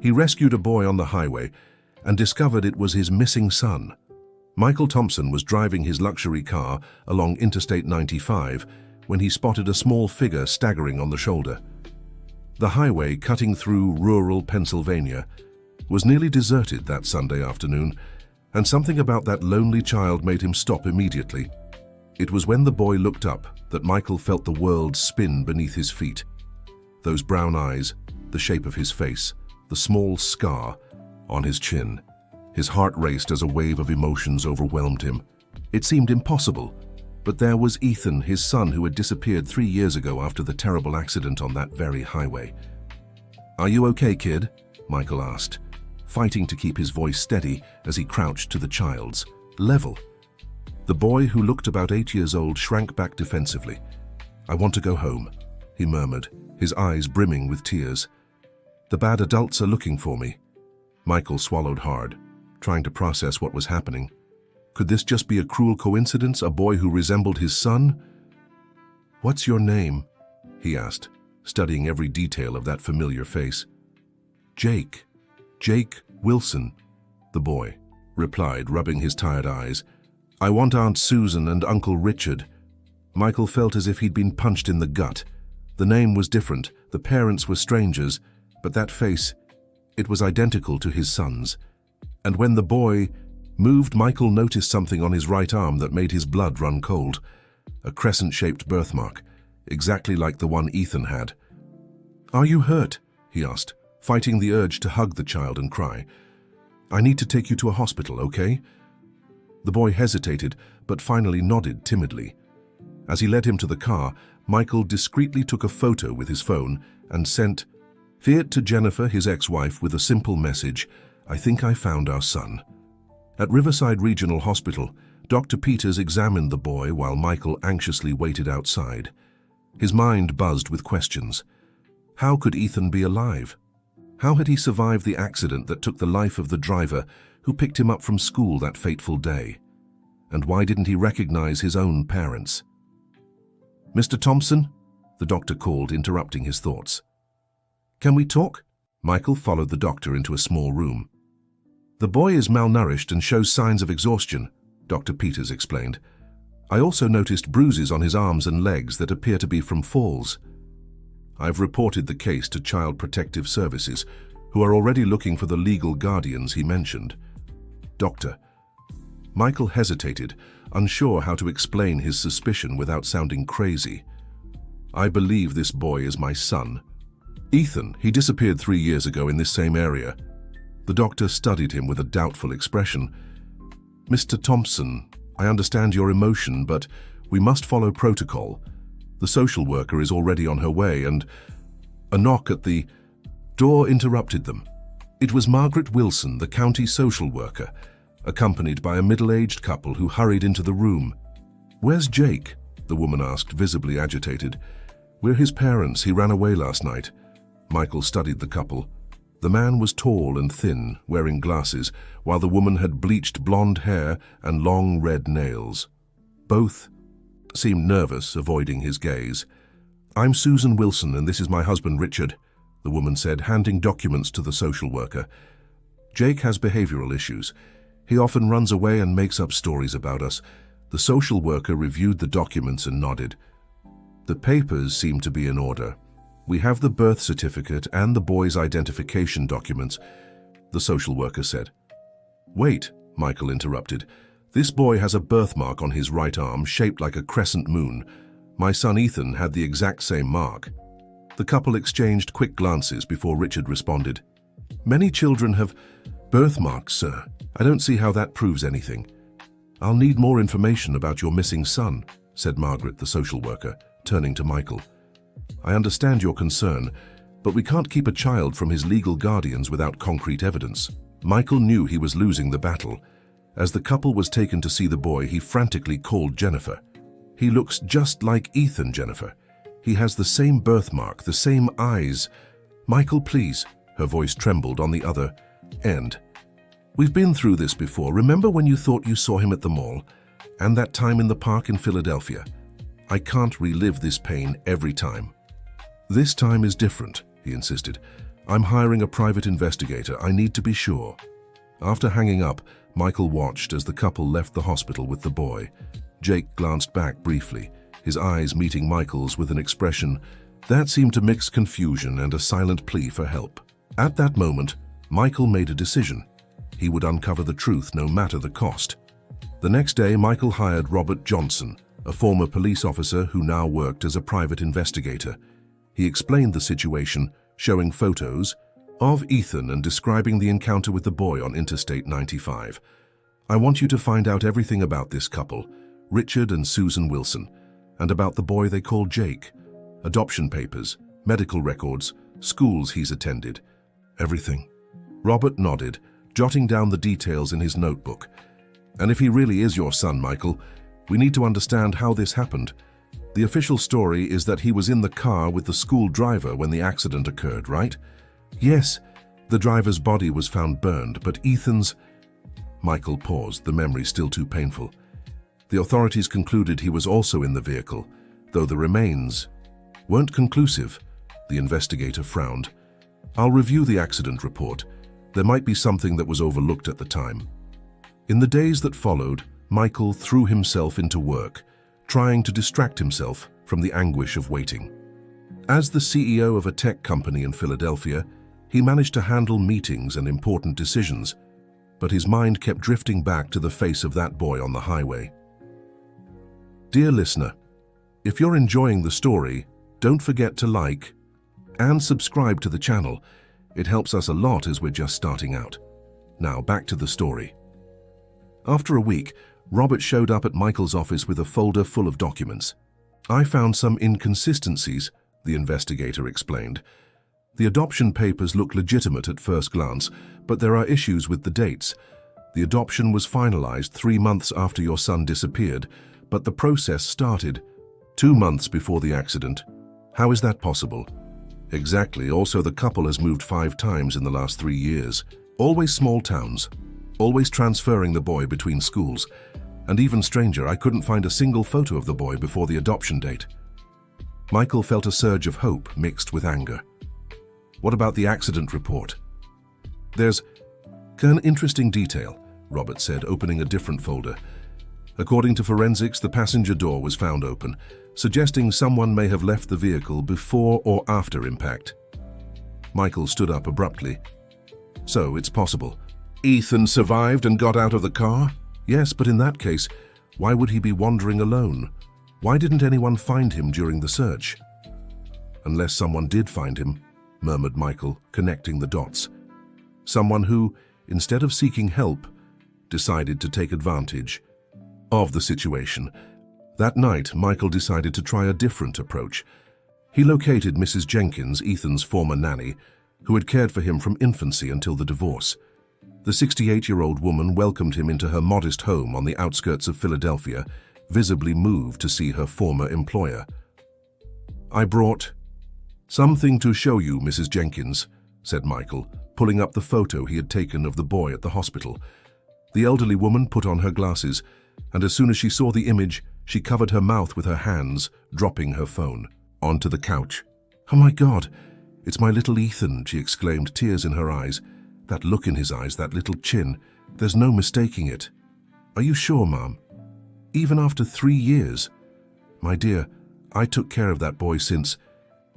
He rescued a boy on the highway and discovered it was his missing son. Michael Thompson was driving his luxury car along Interstate 95 when he spotted a small figure staggering on the shoulder. The highway cutting through rural Pennsylvania was nearly deserted that Sunday afternoon, and something about that lonely child made him stop immediately. It was when the boy looked up that Michael felt the world spin beneath his feet. Those brown eyes, the shape of his face, the small scar on his chin. His heart raced as a wave of emotions overwhelmed him. It seemed impossible, but there was Ethan, his son, who had disappeared 3 years ago after the terrible accident on that very highway. "Are you okay, kid?" Michael asked, fighting to keep his voice steady as he crouched to the child's level. The boy, who looked about 8 years old, shrank back defensively. "I want to go home," he murmured, his eyes brimming with tears. "The bad adults are looking for me." Michael swallowed hard, trying to process what was happening. Could this just be a cruel coincidence, a boy who resembled his son? "What's your name?" he asked, studying every detail of that familiar face. "Jake. Jake Wilson," the boy replied, rubbing his tired eyes. "I want Aunt Susan and Uncle Richard." Michael felt as if he'd been punched in the gut. The name was different, the parents were strangers, but that face, it was identical to his son's. And when the boy moved, Michael noticed something on his right arm that made his blood run cold. A crescent-shaped birthmark, exactly like the one Ethan had. "Are you hurt?" he asked, fighting the urge to hug the child and cry. "I need to take you to a hospital, okay?" The boy hesitated, but finally nodded timidly. As he led him to the car, Michael discreetly took a photo with his phone and sent it to Jennifer, his ex-wife, with a simple message: "I think I found our son." At Riverside Regional Hospital, Dr. Peters examined the boy while Michael anxiously waited outside. His mind buzzed with questions. How could Ethan be alive? How had he survived the accident that took the life of the driver who picked him up from school that fateful day? And why didn't he recognize his own parents? "Mr. Thompson?" the doctor called, interrupting his thoughts. "Can we talk?" Michael followed the doctor into a small room. "The boy is malnourished and shows signs of exhaustion," Dr. Peters explained. "I also noticed bruises on his arms and legs that appear to be from falls. I've reported the case to Child Protective Services, who are already looking for the legal guardians he mentioned." "Doctor." Michael hesitated, unsure how to explain his suspicion without sounding crazy. "I believe this boy is my son. Ethan, he disappeared 3 years ago in this same area." The doctor studied him with a doubtful expression. "Mr. Thompson, I understand your emotion, but we must follow protocol. The social worker is already on her way, and..." A knock at the door interrupted them. It was Margaret Wilson, the county social worker, accompanied by a middle-aged couple who hurried into the room. "Where's Jake?" the woman asked, visibly agitated. "We're his parents. He ran away last night." Michael studied the couple. The man was tall and thin, wearing glasses, while the woman had bleached blonde hair and long red nails. Both seemed nervous, avoiding his gaze. "I'm Susan Wilson, and this is my husband Richard," the woman said, handing documents to the social worker. "Jake has behavioral issues. He often runs away and makes up stories about us." The social worker reviewed the documents and nodded. "The papers seem to be in order. We have the birth certificate and the boy's identification documents," the social worker said. "Wait," Michael interrupted. "This boy has a birthmark on his right arm shaped like a crescent moon. My son Ethan had the exact same mark." The couple exchanged quick glances before Richard responded. "Many children have birthmarks, sir. I don't see how that proves anything." "I'll need more information about your missing son," said Margaret, the social worker, turning to Michael. "I understand your concern, but we can't keep a child from his legal guardians without concrete evidence." Michael knew he was losing the battle. As the couple was taken to see the boy, he frantically called Jennifer. "He looks just like Ethan, Jennifer. He has the same birthmark, the same eyes. Michael, please." Her voice trembled on the other end. "We've been through this before. Remember when you thought you saw him at the mall? And that time in the park in Philadelphia? I can't relive this pain every time." "This time is different," he insisted. I'm hiring a private investigator. I need to be sure. After hanging up, Michael watched as the couple left the hospital with the boy. Jake glanced back briefly, his eyes meeting Michael's with an expression that seemed to mix confusion and a silent plea for help. At that moment, Michael made a decision. He would uncover the truth no matter the cost. The next day, Michael hired Robert Johnson, a former police officer who now worked as a private investigator. He explained the situation, showing photos of Ethan and describing the encounter with the boy on Interstate 95. I want you to find out everything about this couple, Richard and Susan Wilson, and about the boy they call Jake. Adoption papers, medical records, schools he's attended. Everything. Robert nodded, jotting down the details in his notebook. And if he really is your son, Michael, we need to understand how this happened. The official story is that he was in the car with the school driver when the accident occurred, right? Yes, the driver's body was found burned, but Ethan's... Michael paused, the memory still too painful. The authorities concluded he was also in the vehicle, though the remains weren't conclusive. The investigator frowned. I'll review the accident report. There might be something that was overlooked at the time. In the days that followed, Michael threw himself into work, trying to distract himself from the anguish of waiting. As the CEO of a tech company in Philadelphia, he managed to handle meetings and important decisions, but his mind kept drifting back to the face of that boy on the highway. Dear listener, if you're enjoying the story, don't forget to like and subscribe to the channel. It helps us a lot as we're just starting out. Now back to the story. After a week, Robert showed up at Michael's office with a folder full of documents. I found some inconsistencies, the investigator explained. The adoption papers look legitimate at first glance, but there are issues with the dates. The adoption was finalized 3 months after your son disappeared, but the process started 2 months before the accident. How is that possible? Exactly. Also, the couple has moved 5 times in the last 3 years. Always small towns. Always transferring the boy between schools. And even stranger, I couldn't find a single photo of the boy before the adoption date. Michael felt a surge of hope mixed with anger. What about the accident report? There's an interesting detail, Robert said, opening a different folder. According to forensics, the passenger door was found open, suggesting someone may have left the vehicle before or after impact. Michael stood up abruptly. So it's possible. Ethan survived and got out of the car? Yes, but in that case, why would he be wandering alone? Why didn't anyone find him during the search? Unless someone did find him, murmured Michael, connecting the dots. Someone who, instead of seeking help, decided to take advantage of the situation. That night, Michael decided to try a different approach. He located Mrs. Jenkins, Ethan's former nanny, who had cared for him from infancy until the divorce. The 68-year-old woman welcomed him into her modest home on the outskirts of Philadelphia, visibly moved to see her former employer. I brought something to show you, Mrs. Jenkins, said Michael, pulling up the photo he had taken of the boy at the hospital. The elderly woman put on her glasses, and as soon as she saw the image, she covered her mouth with her hands, dropping her phone onto the couch. Oh my God, it's my little Ethan, she exclaimed, tears in her eyes. That look in his eyes, that little chin, there's no mistaking it. Are you sure, Mom? Even after 3 years? My dear, I took care of that boy since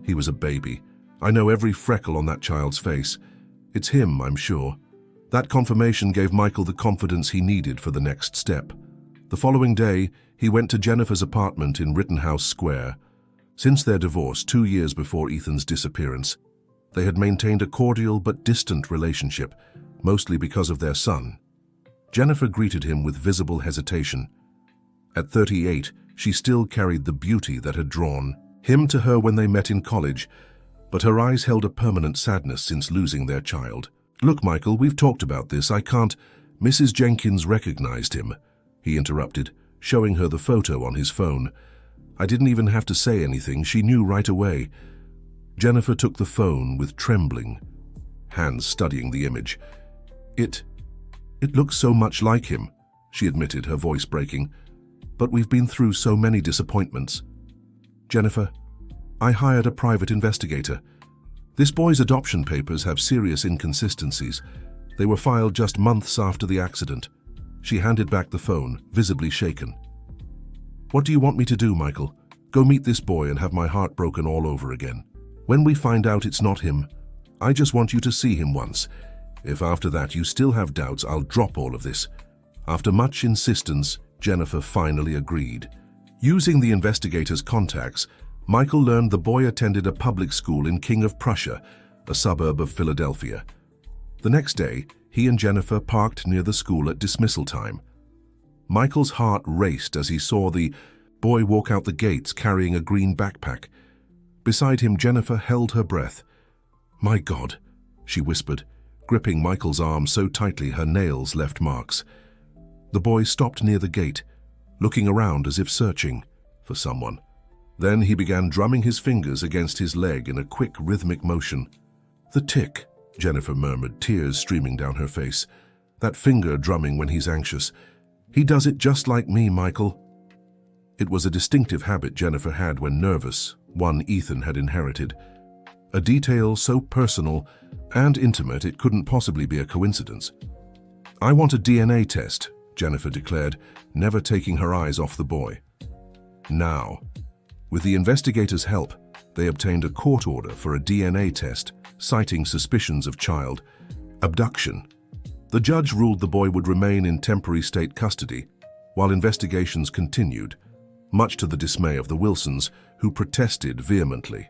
he was a baby. I know every freckle on that child's face. It's him, I'm sure. That confirmation gave Michael the confidence he needed for the next step. The following day, he went to Jennifer's apartment in Rittenhouse Square. Since their divorce 2 years before Ethan's disappearance, they had maintained a cordial but distant relationship, mostly because of their son. Jennifer greeted him with visible hesitation. At 38, she still carried the beauty that had drawn him to her when they met in college, but her eyes held a permanent sadness since losing their child. Look, Michael, we've talked about this. I can't... Mrs. Jenkins recognized him, he interrupted, showing her the photo on his phone. I didn't even have to say anything. She knew right away. Jennifer took the phone with trembling hands, studying the image. It looks so much like him, she admitted, her voice breaking. But we've been through so many disappointments. Jennifer, I hired a private investigator. This boy's adoption papers have serious inconsistencies. They were filed just months after the accident. She handed back the phone, visibly shaken. What do you want me to do, Michael? Go meet this boy and have my heart broken all over again. When we find out it's not him, I just want you to see him once. If after that you still have doubts, I'll drop all of this. After much insistence, Jennifer finally agreed. Using the investigator's contacts, Michael learned the boy attended a public school in King of Prussia, a suburb of Philadelphia. The next day, he and Jennifer parked near the school at dismissal time. Michael's heart raced as he saw the boy walk out the gates carrying a green backpack. Beside him, Jennifer held her breath. "My God," she whispered, gripping Michael's arm so tightly her nails left marks. The boy stopped near the gate, looking around as if searching for someone. Then he began drumming his fingers against his leg in a quick, rhythmic motion. "The tick," Jennifer murmured, tears streaming down her face. "That finger drumming when he's anxious. He does it just like me, Michael." It was a distinctive habit Jennifer had when nervous, one Ethan had inherited. A detail so personal and intimate it couldn't possibly be a coincidence. "I want a DNA test," Jennifer declared, never taking her eyes off the boy. Now, with the investigators' help, they obtained a court order for a DNA test, citing suspicions of child abduction. The judge ruled the boy would remain in temporary state custody while investigations continued, much to the dismay of the Wilsons, who protested vehemently.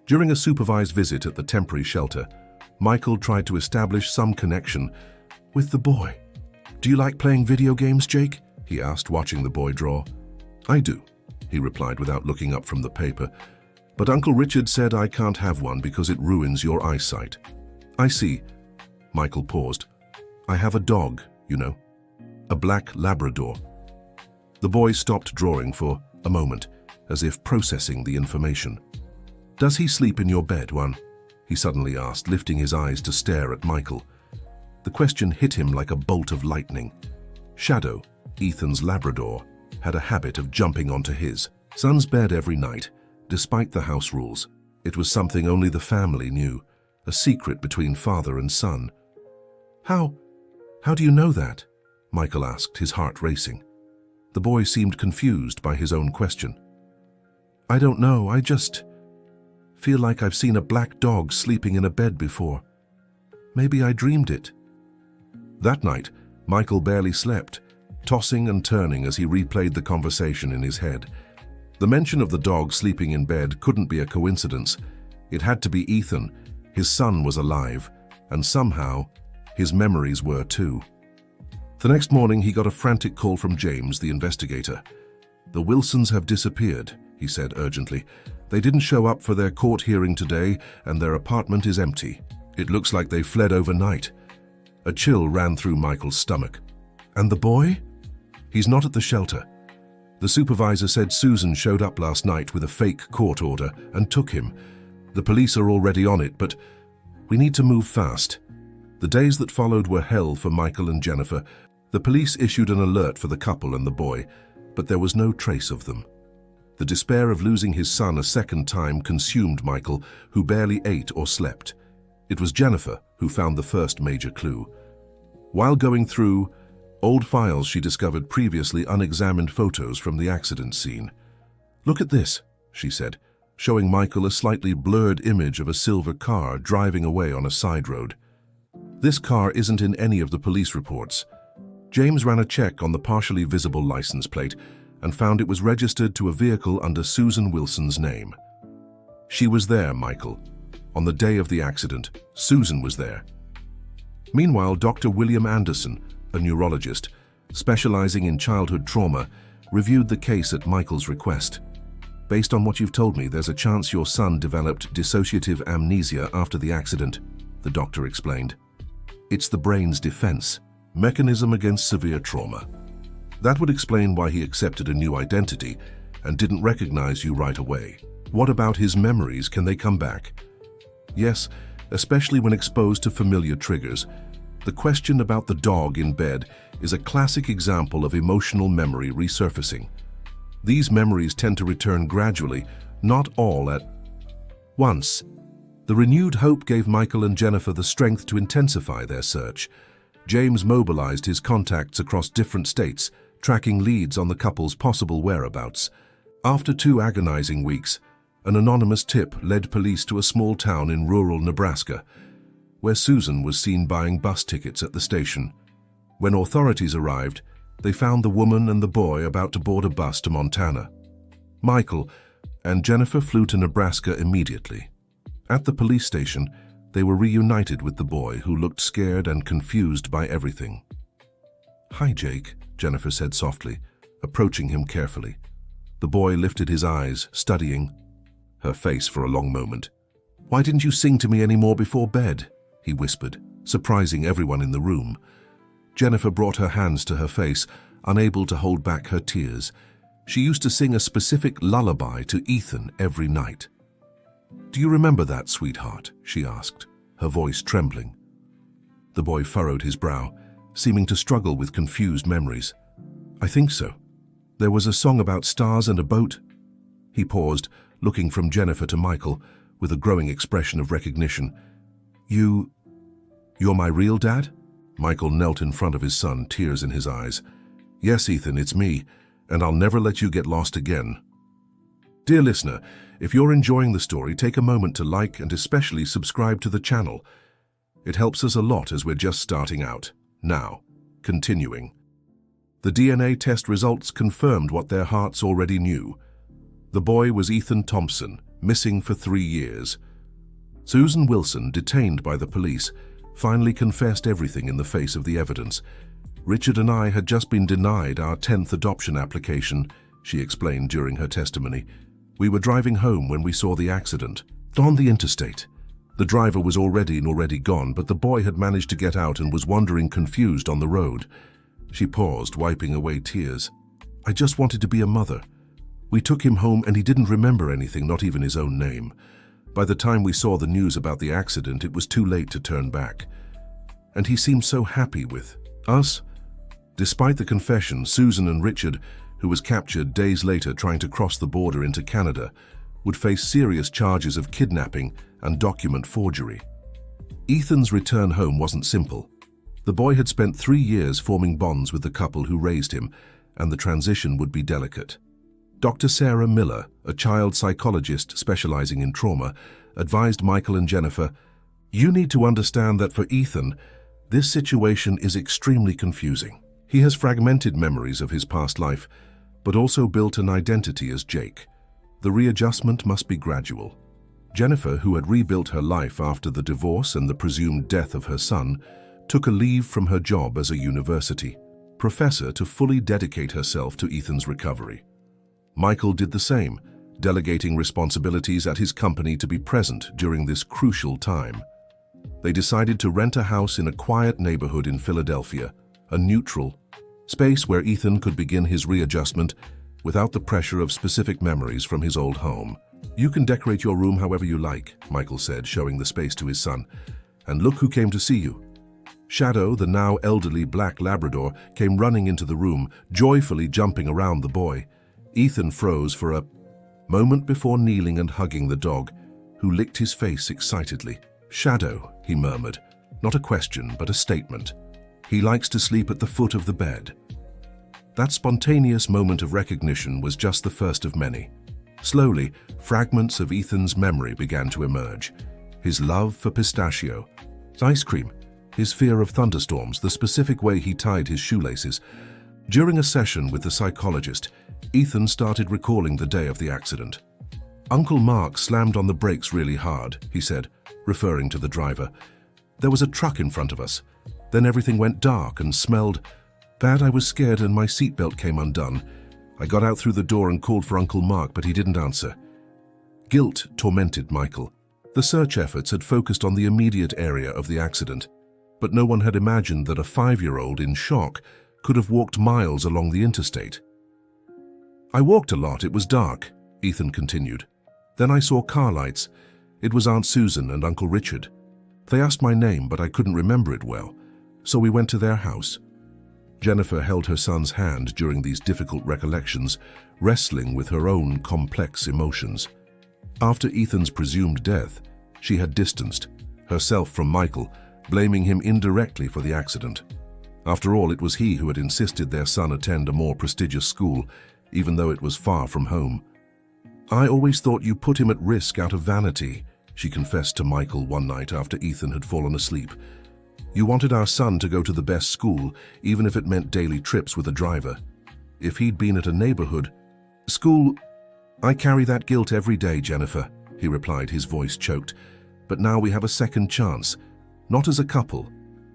During a supervised visit at the temporary shelter, Michael tried to establish some connection with the boy. "Do you like playing video games, Jake?" he asked, watching the boy draw. "I do," he replied without looking up from the paper. "But Uncle Richard said I can't have one because it ruins your eyesight." "I see." Michael paused. "I have a dog, you know. A black Labrador." The boy stopped drawing for a moment, as if processing the information. "Does he sleep in your bed, Juan?" he suddenly asked, lifting his eyes to stare at Michael. The question hit him like a bolt of lightning. Shadow, Ethan's Labrador, had a habit of jumping onto his son's bed every night, despite the house rules. It was something only the family knew, a secret between father and son. How do you know that?" Michael asked, his heart racing. The boy seemed confused by his own question. "I don't know, I just feel like I've seen a black dog sleeping in a bed before. Maybe I dreamed it." That night, Michael barely slept, tossing and turning as he replayed the conversation in his head. The mention of the dog sleeping in bed couldn't be a coincidence. It had to be Ethan. His son was alive, and somehow, his memories were too. The next morning, he got a frantic call from James, the investigator. "The Wilsons have disappeared," he said urgently. "They didn't show up for their court hearing today, and their apartment is empty. It looks like they fled overnight." A chill ran through Michael's stomach. "And the boy?" "He's not at the shelter. The supervisor said Susan showed up last night with a fake court order and took him. The police are already on it, but we need to move fast." The days that followed were hell for Michael and Jennifer. The police issued an alert for the couple and the boy, but there was no trace of them. The despair of losing his son a second time consumed Michael, who barely ate or slept. It was Jennifer who found the first major clue. While going through old files, she discovered previously unexamined photos from the accident scene. "Look at this," she said, showing Michael a slightly blurred image of a silver car driving away on a side road. "This car isn't in any of the police reports." James ran a check on the partially visible license plate and found it was registered to a vehicle under Susan Wilson's name. She was there, Michael. On the day of the accident, Susan was there. Meanwhile, Dr. William Anderson, a neurologist specializing in childhood trauma, reviewed the case at Michael's request. "Based on what you've told me, there's a chance your son developed dissociative amnesia after the accident," the doctor explained. "It's the brain's defense mechanism against severe trauma. That would explain why he accepted a new identity and didn't recognize you right away. What about his memories? Can they come back?" "Yes, especially when exposed to familiar triggers. The question about the dog in bed is a classic example of emotional memory resurfacing. These memories tend to return gradually, not all at once." The renewed hope gave Michael and Jennifer the strength to intensify their search. James mobilized his contacts across different states, tracking leads on the couple's possible whereabouts. After 2 agonizing weeks, an anonymous tip led police to a small town in rural Nebraska, where Susan was seen buying bus tickets at the station. When authorities arrived, they found the woman and the boy about to board a bus to Montana. Michael and Jennifer flew to Nebraska immediately. At the police station, they were reunited with the boy, who looked scared and confused by everything. "Hi, Jake," Jennifer said softly, approaching him carefully. The boy lifted his eyes, studying her face for a long moment. "Why didn't you sing to me any more before bed?" he whispered, surprising everyone in the room. Jennifer brought her hands to her face, unable to hold back her tears. She used to sing a specific lullaby to Ethan every night. "Do you remember that, sweetheart?" she asked, her voice trembling. The boy furrowed his brow, seeming to struggle with confused memories. "I think so. There was a song about stars and a boat." He paused, looking from Jennifer to Michael, with a growing expression of recognition. You're my real dad?" Michael knelt in front of his son, tears in his eyes. "Yes, Ethan, it's me, and I'll never let you get lost again." Dear listener, if you're enjoying the story, take a moment to like and especially subscribe to the channel. It helps us a lot as we're just starting out. Now, continuing. The DNA test results confirmed what their hearts already knew. The boy was Ethan Thompson, missing for 3 years. Susan Wilson, detained by the police, finally confessed everything in the face of the evidence. "Richard and I had just been denied our 10th adoption application," she explained during her testimony. "We were driving home when we saw the accident, on the interstate. The driver was already gone, but the boy had managed to get out and was wandering confused on the road." She paused, wiping away tears. "I just wanted to be a mother. We took him home and he didn't remember anything, not even his own name. By the time we saw the news about the accident, it was too late to turn back. And he seemed so happy with us." Despite the confession, Susan and Richard, who was captured days later trying to cross the border into Canada, would face serious charges of kidnapping and document forgery. Ethan's return home wasn't simple. The boy had spent 3 years forming bonds with the couple who raised him, and the transition would be delicate. Dr. Sarah Miller, a child psychologist specializing in trauma, advised Michael and Jennifer, "You need to understand that for Ethan, this situation is extremely confusing. He has fragmented memories of his past life, but also built an identity as Jake. The readjustment must be gradual." Jennifer, who had rebuilt her life after the divorce and the presumed death of her son, took a leave from her job as a university professor to fully dedicate herself to Ethan's recovery. Michael did the same, delegating responsibilities at his company to be present during this crucial time. They decided to rent a house in a quiet neighborhood in Philadelphia, a neutral space where Ethan could begin his readjustment without the pressure of specific memories from his old home. "You can decorate your room however you like," Michael said, showing the space to his son. "And look who came to see you." Shadow, the now elderly black Labrador, came running into the room, joyfully jumping around the boy. Ethan froze for a moment before kneeling and hugging the dog, who licked his face excitedly. "Shadow," he murmured, not a question but a statement. "He likes to sleep at the foot of the bed." That spontaneous moment of recognition was just the first of many. Slowly, fragments of Ethan's memory began to emerge. His love for pistachio, ice cream, his fear of thunderstorms, the specific way he tied his shoelaces. During a session with the psychologist, Ethan started recalling the day of the accident. "Uncle Mark slammed on the brakes really hard," he said, referring to the driver. "There was a truck in front of us. Then everything went dark and smelled bad. I was scared and my seatbelt came undone. I got out through the door and called for Uncle Mark, but he didn't answer." Guilt tormented Michael. The search efforts had focused on the immediate area of the accident, but no one had imagined that a 5-year-old in shock could have walked miles along the interstate. "I walked a lot. It was dark," Ethan continued. "Then I saw car lights. It was Aunt Susan and Uncle Richard. They asked my name, but I couldn't remember it well, so we went to their house." Jennifer held her son's hand during these difficult recollections, wrestling with her own complex emotions. After Ethan's presumed death, She had distanced herself from Michael, blaming him indirectly for the accident. After all, it was he who had insisted their son attend a more prestigious school, even though it was far from home. "I always thought you put him at risk out of vanity," she confessed to Michael one night after Ethan had fallen asleep. "You wanted our son to go to the best school, even if it meant daily trips with a driver. If he'd been at a neighborhood school..." "I carry that guilt every day, Jennifer," he replied, his voice choked. "But now we have a second chance, not as a couple,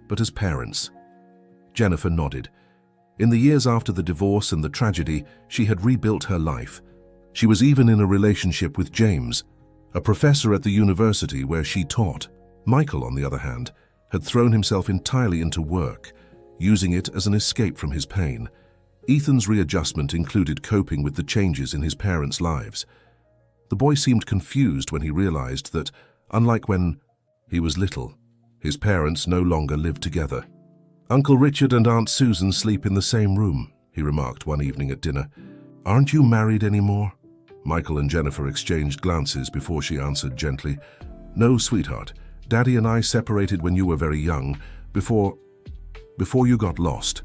but as parents." Jennifer nodded. In the years after the divorce and the tragedy, she had rebuilt her life. She was even in a relationship with James, a professor at the university where she taught. Michael, on the other hand, had thrown himself entirely into work, using it as an escape from his pain. Ethan's readjustment included coping with the changes in his parents' lives. The boy seemed confused when he realized that, unlike when he was little, his parents no longer lived together. "Uncle Richard and Aunt Susan sleep in the same room," he remarked one evening at dinner. "Aren't you married anymore?" Michael and Jennifer exchanged glances before she answered gently, "No, sweetheart. Daddy and I separated when you were very young, before you got lost.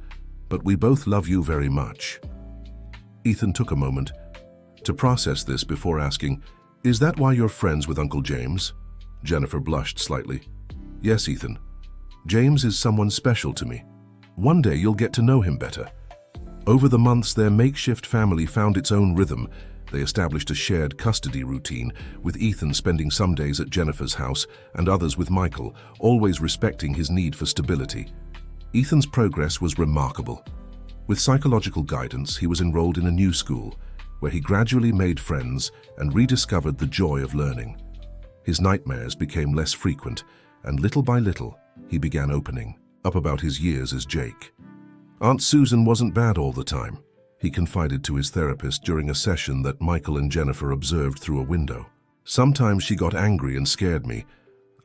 But we both love you very much." Ethan took a moment to process this before asking, "Is that why you're friends with Uncle James?" Jennifer blushed slightly. "Yes, Ethan. James is someone special to me. One day you'll get to know him better." Over the months, their makeshift family found its own rhythm. They established a shared custody routine, with Ethan spending some days at Jennifer's house and others with Michael, always respecting his need for stability. Ethan's progress was remarkable. With psychological guidance, he was enrolled in a new school, where he gradually made friends and rediscovered the joy of learning. His nightmares became less frequent, and little by little, he began opening up about his years as Jake. "Aunt Susan wasn't bad all the time," he confided to his therapist during a session that Michael and Jennifer observed through a window. "Sometimes she got angry and scared me.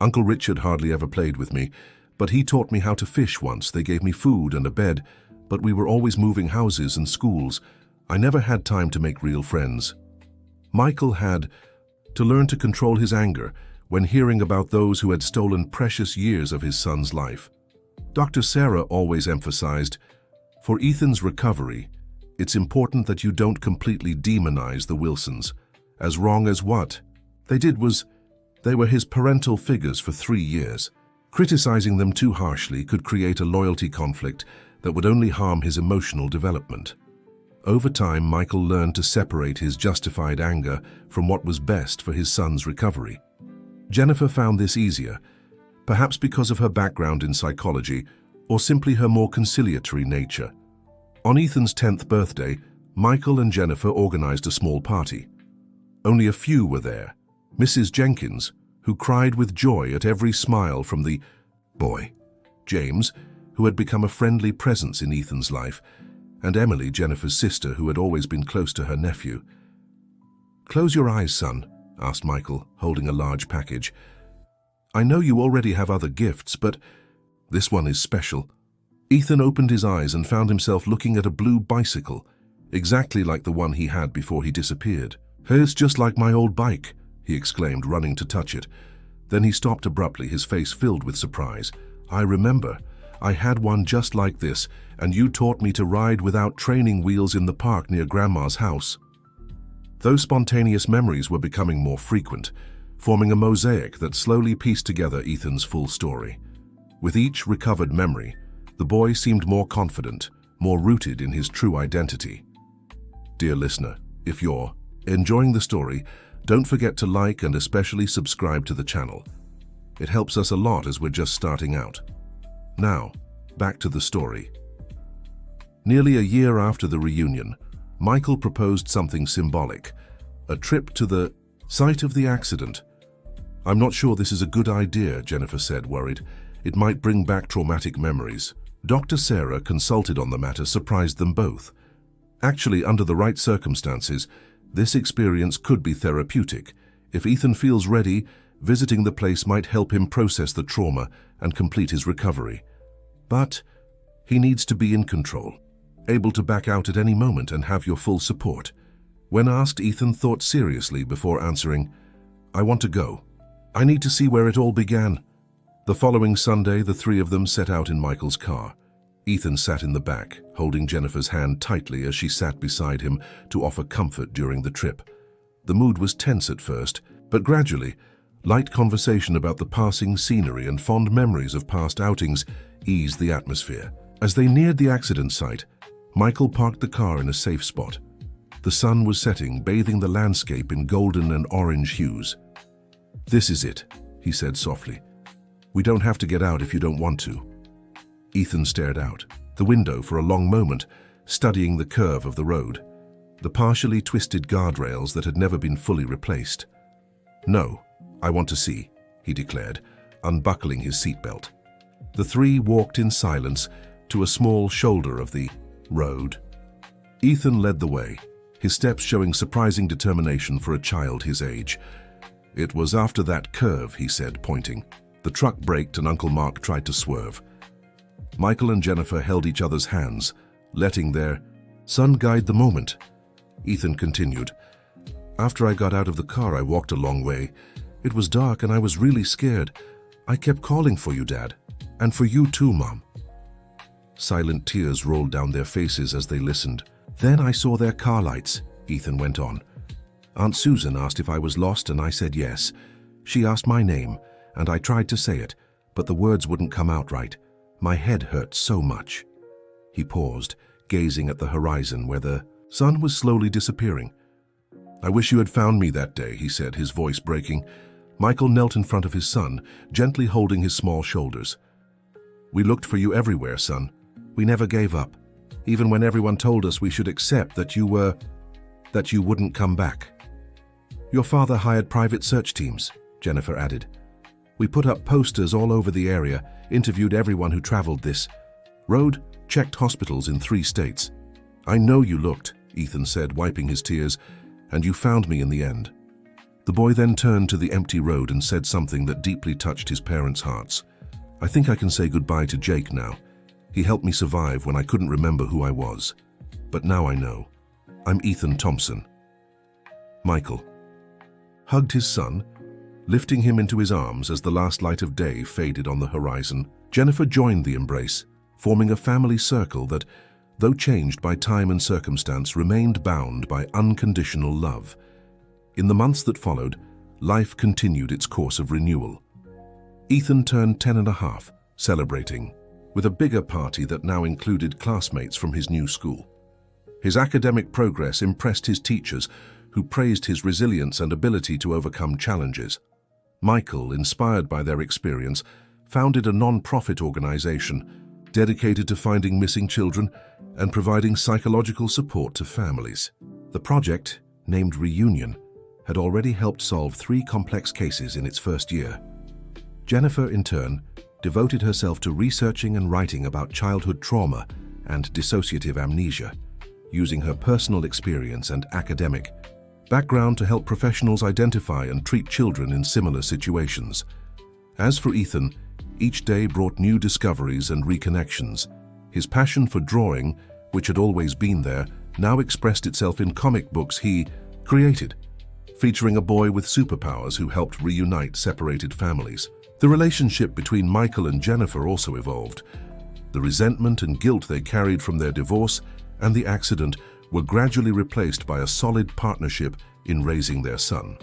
Uncle Richard hardly ever played with me, but he taught me how to fish once. They gave me food and a bed, but we were always moving houses and schools. I never had time to make real friends." Michael had to learn to control his anger when hearing about those who had stolen precious years of his son's life. Dr. Sarah always emphasized, "For Ethan's recovery, it's important that you don't completely demonize the Wilsons. As wrong as what they did was, they were his parental figures for 3 years. Criticizing them too harshly could create a loyalty conflict that would only harm his emotional development." Over time, Michael learned to separate his justified anger from what was best for his son's recovery. Jennifer found this easier, perhaps because of her background in psychology or simply her more conciliatory nature. On Ethan's 10th birthday, Michael and Jennifer organized a small party. Only a few were there. Mrs. Jenkins, who cried with joy at every smile from the boy, James, who had become a friendly presence in Ethan's life, and Emily, Jennifer's sister, who had always been close to her nephew. "Close your eyes, son," asked Michael, holding a large package. "I know you already have other gifts, but this one is special." Ethan opened his eyes and found himself looking at a blue bicycle, exactly like the one he had before he disappeared. "It's just like my old bike," he exclaimed, running to touch it. Then he stopped abruptly, his face filled with surprise. "I remember. I had one just like this, and you taught me to ride without training wheels in the park near Grandma's house." Those spontaneous memories were becoming more frequent, forming a mosaic that slowly pieced together Ethan's full story. With each recovered memory, the boy seemed more confident, more rooted in his true identity. Dear listener, if you're enjoying the story, don't forget to like and especially subscribe to the channel. It helps us a lot as we're just starting out. Now, back to the story. Nearly a year after the reunion, Michael proposed something symbolic, a trip to the site of the accident. "I'm not sure this is a good idea," Jennifer said, worried. "It might bring back traumatic memories." Dr. Sarah, consulted on the matter, surprised them both. Actually, under the right circumstances, this experience could be therapeutic. If Ethan feels ready, visiting the place might help him process the trauma and complete his recovery. But he needs to be in control, able to back out at any moment and have your full support. When asked, Ethan thought seriously before answering, "I want to go. I need to see where it all began." The following Sunday, the three of them set out in Michael's car. Ethan sat in the back, holding Jennifer's hand tightly as she sat beside him to offer comfort during the trip. The mood was tense at first, but gradually, light conversation about the passing scenery and fond memories of past outings eased the atmosphere. As they neared the accident site, Michael parked the car in a safe spot. The sun was setting, bathing the landscape in golden and orange hues. "This is it," he said softly. "We don't have to get out if you don't want to." Ethan stared out the window for a long moment, studying the curve of the road, the partially twisted guardrails that had never been fully replaced. "No, I want to see," he declared, unbuckling his seatbelt. The three walked in silence to a small shoulder of the road. Ethan led the way, his steps showing surprising determination for a child his age. "It was after that curve," he said, pointing. The truck braked and Uncle Mark tried to swerve. Michael and Jennifer held each other's hands, letting their son guide the moment. Ethan continued, "After I got out of the car, I walked a long way. It was dark and I was really scared. I kept calling for you, Dad. And for you too, Mom." Silent tears rolled down their faces as they listened. "Then I saw their car lights," Ethan went on. "Aunt Susan asked if I was lost and I said yes. She asked my name and I tried to say it, but the words wouldn't come out right. My head hurt so much." He paused, gazing at the horizon where the sun was slowly disappearing. "I wish you had found me that day," he said, his voice breaking. Michael knelt in front of his son, gently holding his small shoulders. "We looked for you everywhere, son. We never gave up, even when everyone told us we should accept that you wouldn't come back." "Your father hired private search teams," Jennifer added. "We put up posters all over the area, interviewed everyone who traveled this road, checked hospitals in 3 states. I know you looked," Ethan said, wiping his tears, "and you found me in the end." The boy then turned to the empty road and said something that deeply touched his parents' hearts. "I think I can say goodbye to Jake now. He helped me survive when I couldn't remember who I was. But now I know. I'm Ethan Thompson." Michael hugged his son, lifting him into his arms as the last light of day faded on the horizon. Jennifer joined the embrace, forming a family circle that, though changed by time and circumstance, remained bound by unconditional love. In the months that followed, life continued its course of renewal. Ethan turned 10 and a half, celebrating, with a bigger party that now included classmates from his new school. His academic progress impressed his teachers, who praised his resilience and ability to overcome challenges. Michael, inspired by their experience, founded a non-profit organization dedicated to finding missing children and providing psychological support to families. The project, named Reunion, had already helped solve 3 complex cases in its first year. Jennifer, in turn, devoted herself to researching and writing about childhood trauma and dissociative amnesia, using her personal experience and academic background to help professionals identify and treat children in similar situations. As for Ethan, each day brought new discoveries and reconnections. His passion for drawing, which had always been there, now expressed itself in comic books he created, featuring a boy with superpowers who helped reunite separated families. The relationship between Michael and Jennifer also evolved. The resentment and guilt they carried from their divorce and the accident were gradually replaced by a solid partnership in raising their son.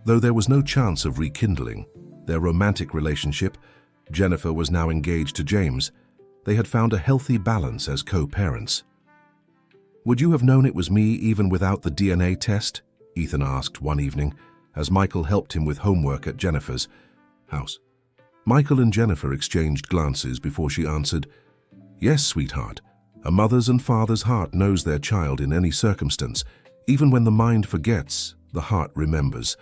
Though there was no chance of rekindling their romantic relationship, Jennifer was now engaged to James. They had found a healthy balance as co-parents. "Would you have known it was me even without the DNA test?" Ethan asked one evening, as Michael helped him with homework at Jennifer's house. Michael and Jennifer exchanged glances before she answered, "Yes, sweetheart. A mother's and father's heart knows their child in any circumstance. Even when the mind forgets, the heart remembers."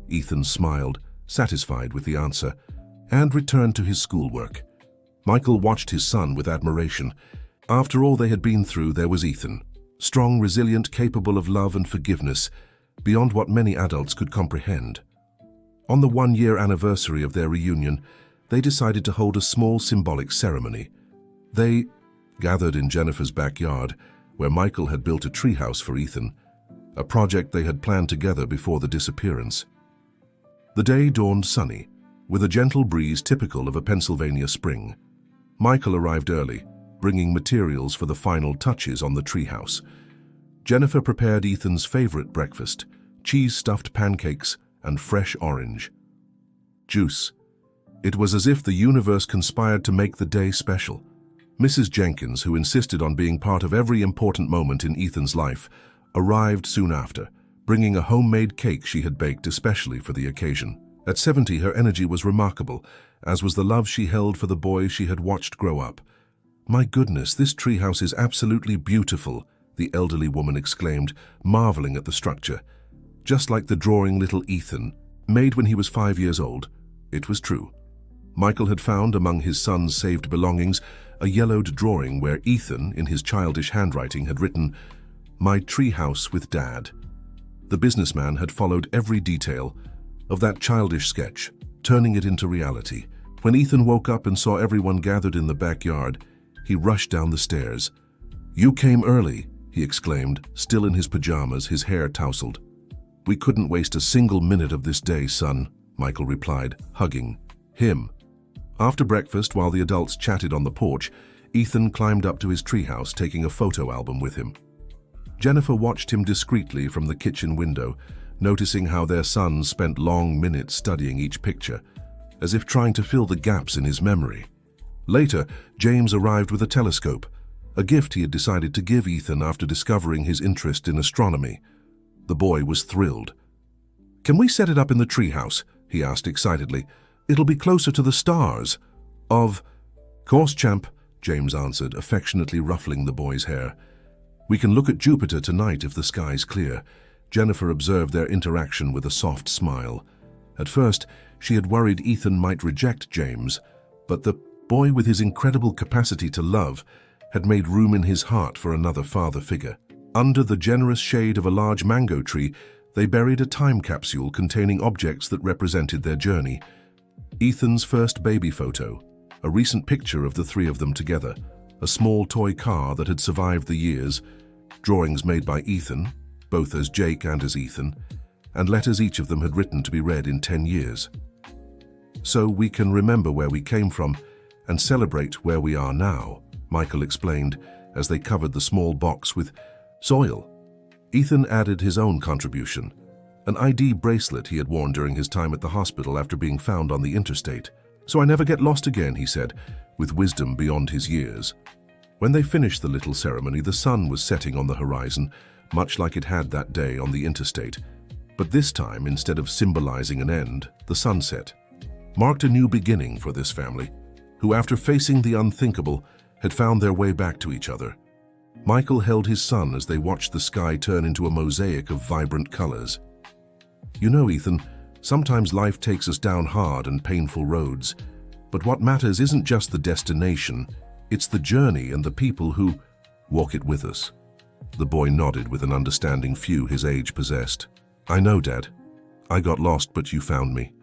Ethan smiled, satisfied with the answer, and returned to his schoolwork. Michael watched his son with admiration. After all they had been through, there was Ethan, strong, resilient, capable of love and forgiveness, beyond what many adults could comprehend. On the 1-year anniversary of their reunion, they decided to hold a small symbolic ceremony. They gathered in Jennifer's backyard, where Michael had built a treehouse for Ethan, a project they had planned together before the disappearance. The day dawned sunny, with a gentle breeze typical of a Pennsylvania spring. Michael arrived early, bringing materials for the final touches on the treehouse. Jennifer prepared Ethan's favorite breakfast, cheese-stuffed pancakes and fresh orange juice. It was as if the universe conspired to make the day special. Mrs. Jenkins, who insisted on being part of every important moment in Ethan's life, arrived soon after, bringing a homemade cake she had baked especially for the occasion. At 70, her energy was remarkable, as was the love she held for the boy she had watched grow up. "My goodness, this treehouse is absolutely beautiful," the elderly woman exclaimed, marveling at the structure. "Just like the drawing little Ethan, made when he was 5 years old." It was true. Michael had found among his son's saved belongings a yellowed drawing where Ethan, in his childish handwriting, had written, "My treehouse with Dad." The businessman had followed every detail of that childish sketch, turning it into reality. When Ethan woke up and saw everyone gathered in the backyard, he rushed down the stairs. "You came early," he exclaimed, still in his pajamas, his hair tousled. "We couldn't waste a single minute of this day, son," Michael replied, hugging him. After breakfast, while the adults chatted on the porch, Ethan climbed up to his treehouse, taking a photo album with him. Jennifer watched him discreetly from the kitchen window, noticing how their son spent long minutes studying each picture, as if trying to fill the gaps in his memory. Later, James arrived with a telescope, a gift he had decided to give Ethan after discovering his interest in astronomy. The boy was thrilled. "Can we set it up in the treehouse?" he asked excitedly. "It'll be closer to the stars." "Of course, champ," James answered, affectionately ruffling the boy's hair. "We can look at Jupiter tonight if the sky's clear." Jennifer observed their interaction with a soft smile. At first, she had worried Ethan might reject James, but the boy, with his incredible capacity to love, had made room in his heart for another father figure. Under the generous shade of a large mango tree, they buried a time capsule containing objects that represented their journey. Ethan's first baby photo, a recent picture of the three of them together, a small toy car that had survived the years, drawings made by Ethan, both as Jake and as Ethan, and letters each of them had written to be read in 10 years. "So we can remember where we came from and celebrate where we are now," Michael explained as they covered the small box with soil. Ethan added his own contribution, an ID bracelet he had worn during his time at the hospital after being found on the interstate. "So I never get lost again," he said, with wisdom beyond his years. When they finished the little ceremony, the sun was setting on the horizon, much like it had that day on the interstate. But this time, instead of symbolizing an end, the sunset marked a new beginning for this family, who, after facing the unthinkable, had found their way back to each other. Michael held his son as they watched the sky turn into a mosaic of vibrant colors. "You know, Ethan, sometimes life takes us down hard and painful roads, but what matters isn't just the destination, it's the journey and the people who walk it with us." The boy nodded with an understanding few his age possessed. "I know, Dad. I got lost, but you found me.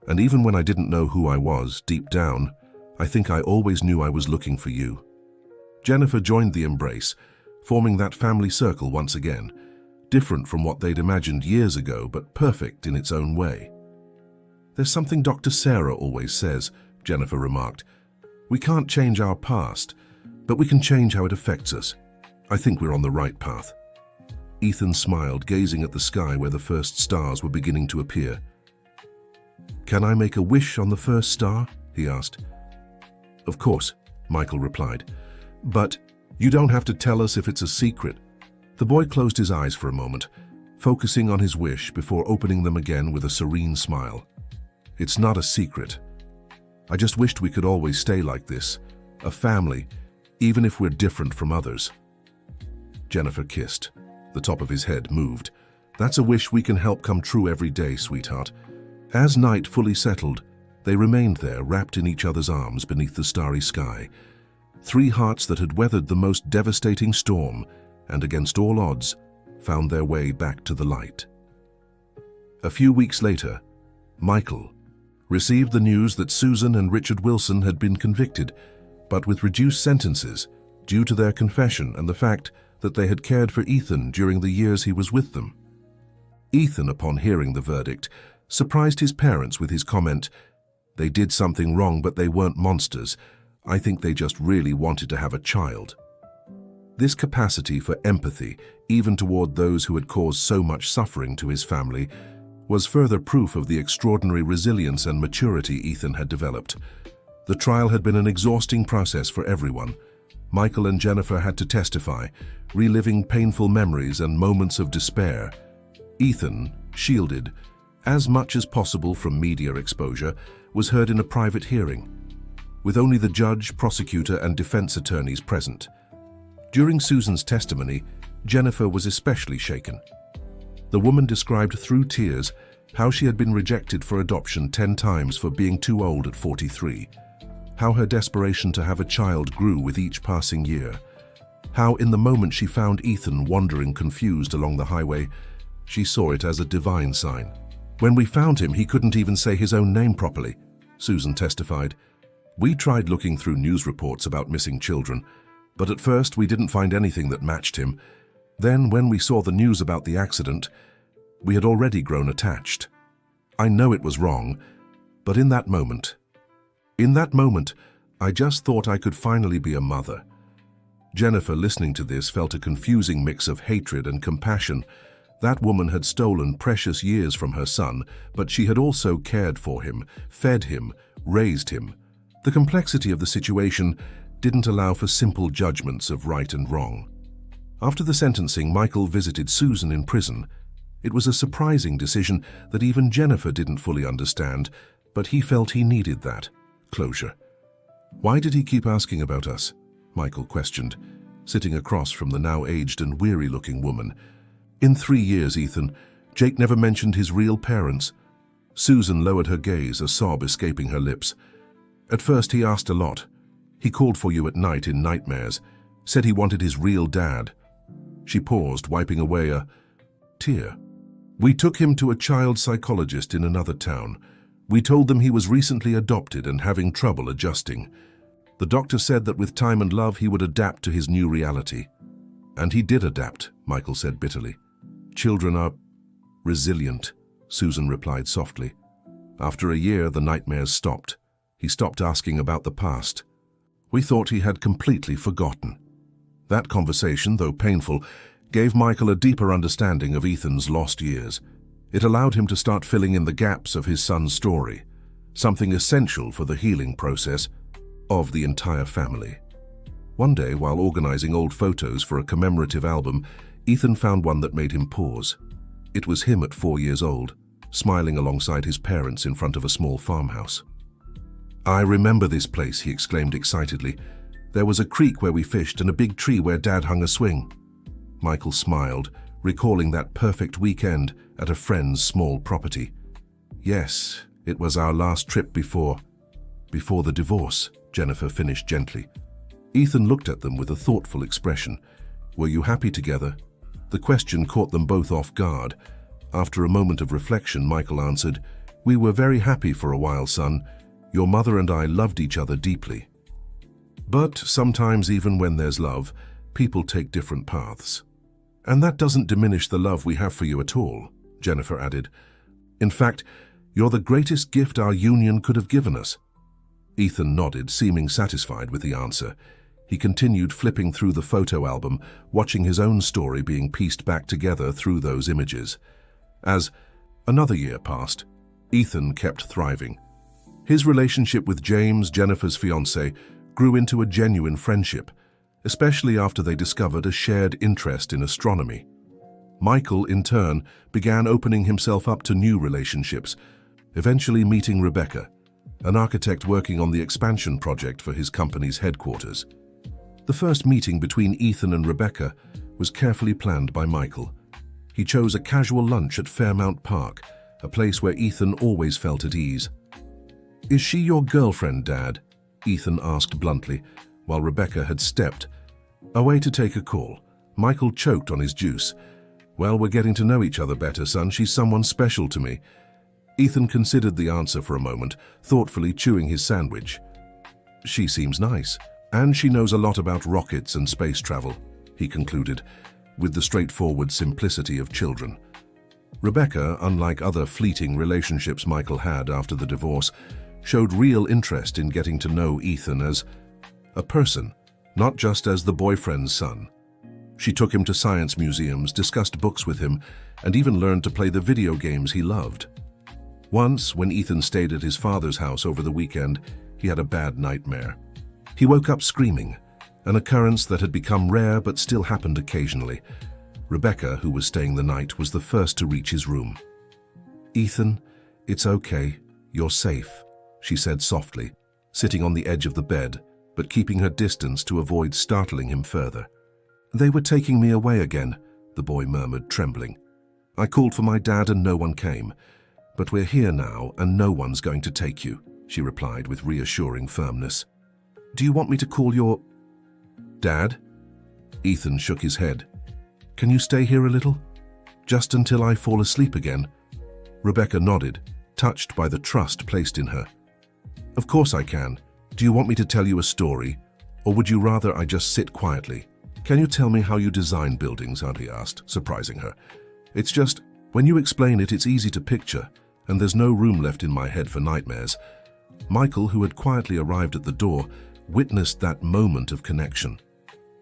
And even when I didn't know who I was, deep down, I think I always knew I was looking for you." Jennifer joined the embrace, forming that family circle once again, different from what they'd imagined years ago, but perfect in its own way. "There's something Dr. Sarah always says," Jennifer remarked. "We can't change our past, but we can change how it affects us. I think we're on the right path." Ethan smiled, gazing at the sky where the first stars were beginning to appear. "Can I make a wish on the first star?" he asked. "Of course," Michael replied. "But you don't have to tell us if it's a secret." The boy closed his eyes for a moment, focusing on his wish before opening them again with a serene smile. "It's not a secret. I just wished we could always stay like this, a family, even if we're different from others." Jennifer kissed. The top of his head moved. "That's a wish we can help come true every day, sweetheart." As night fully settled, they remained there, wrapped in each other's arms beneath the starry sky. Three hearts that had weathered the most devastating storm and, against all odds, found their way back to the light. A few weeks later, Michael received the news that Susan and Richard Wilson had been convicted, but with reduced sentences due to their confession and the fact that they had cared for Ethan during the years he was with them. Ethan, upon hearing the verdict, surprised his parents with his comment, "They did something wrong, but they weren't monsters. I think they just really wanted to have a child." This capacity for empathy, even toward those who had caused so much suffering to his family, was further proof of the extraordinary resilience and maturity Ethan had developed. The trial had been an exhausting process for everyone. Michael and Jennifer had to testify, reliving painful memories and moments of despair. Ethan, shielded as much as possible from media exposure, was heard in a private hearing, with only the judge, prosecutor, and defense attorneys present. During Susan's testimony, Jennifer was especially shaken. The woman described through tears how she had been rejected for adoption 10 times for being too old at 43, how her desperation to have a child grew with each passing year, how in the moment she found Ethan wandering confused along the highway, she saw it as a divine sign. "When we found him, he couldn't even say his own name properly," Susan testified. "We tried looking through news reports about missing children, but at first we didn't find anything that matched him. Then when we saw the news about the accident, we had already grown attached. I know it was wrong, but in that moment, I just thought I could finally be a mother." Jennifer, listening to this, felt a confusing mix of hatred and compassion. That woman had stolen precious years from her son, but she had also cared for him, fed him, raised him. The complexity of the situation didn't allow for simple judgments of right and wrong. After the sentencing, Michael visited Susan in prison. It was a surprising decision that even Jennifer didn't fully understand, but he felt he needed that closure. "Why did he keep asking about us?" Michael questioned, sitting across from the now aged and weary-looking woman. "In 3 years, Ethan, Jake never mentioned his real parents." Susan lowered her gaze, a sob escaping her lips. "At first he asked a lot. He called for you at night in nightmares, said he wanted his real dad." She paused, wiping away a tear. "We took him to a child psychologist in another town. We told them he was recently adopted and having trouble adjusting. The doctor said that with time and love he would adapt to his new reality." "And he did adapt," Michael said bitterly. "Children are resilient," Susan replied softly. "After a year, the nightmares stopped. He stopped asking about the past. We thought he had completely forgotten." That conversation, though painful, gave Michael a deeper understanding of Ethan's lost years. It allowed him to start filling in the gaps of his son's story, something essential for the healing process of the entire family. One day, while organizing old photos for a commemorative album, Ethan found one that made him pause. It was him at 4 years old, smiling alongside his parents in front of a small farmhouse. "I remember this place," he exclaimed excitedly. "There was a creek where we fished and a big tree where Dad hung a swing." Michael smiled, recalling that perfect weekend at a friend's small property. "Yes, it was our last trip before the divorce," Jennifer finished gently. Ethan looked at them with a thoughtful expression. "Were you happy together?" The question caught them both off guard. After a moment of reflection, Michael answered, "We were very happy for a while, son. Your mother and I loved each other deeply. But sometimes, even when there's love, people take different paths. And that doesn't diminish the love we have for you at all," Jennifer added. "In fact, you're the greatest gift our union could have given us." Ethan nodded, seeming satisfied with the answer. He continued flipping through the photo album, watching his own story being pieced back together through those images. As another year passed, Ethan kept thriving. His relationship with James, Jennifer's fiancé, grew into a genuine friendship, especially after they discovered a shared interest in astronomy. Michael, in turn, began opening himself up to new relationships, eventually meeting Rebecca, an architect working on the expansion project for his company's headquarters. The first meeting between Ethan and Rebecca was carefully planned by Michael. He chose a casual lunch at Fairmount Park, a place where Ethan always felt at ease. "Is she your girlfriend, Dad?" Ethan asked bluntly, while Rebecca had stepped away to take a call. Michael choked on his juice. "Well, we're getting to know each other better, son. She's someone special to me." Ethan considered the answer for a moment, thoughtfully chewing his sandwich. "She seems nice, and she knows a lot about rockets and space travel," he concluded, with the straightforward simplicity of children. Rebecca, unlike other fleeting relationships Michael had after the divorce, showed real interest in getting to know Ethan as a person, not just as the boyfriend's son. She took him to science museums, discussed books with him, and even learned to play the video games he loved. Once, when Ethan stayed at his father's house over the weekend, he had a bad nightmare. He woke up screaming, an occurrence that had become rare but still happened occasionally. Rebecca, who was staying the night, was the first to reach his room. "Ethan, it's okay. You're safe," she said softly, sitting on the edge of the bed, but keeping her distance to avoid startling him further. "They were taking me away again," the boy murmured, trembling. "I called for my dad and no one came. But we're here now and no one's going to take you," she replied with reassuring firmness. "Do you want me to call your dad?" Ethan shook his head. "Can you stay here a little? Just until I fall asleep again?" Rebecca nodded, touched by the trust placed in her. "Of course I can. Do you want me to tell you a story? Or would you rather I just sit quietly?" "Can you tell me how you design buildings?" Auntie asked, surprising her. "It's just, when you explain it, it's easy to picture, and there's no room left in my head for nightmares." Michael, who had quietly arrived at the door, witnessed that moment of connection.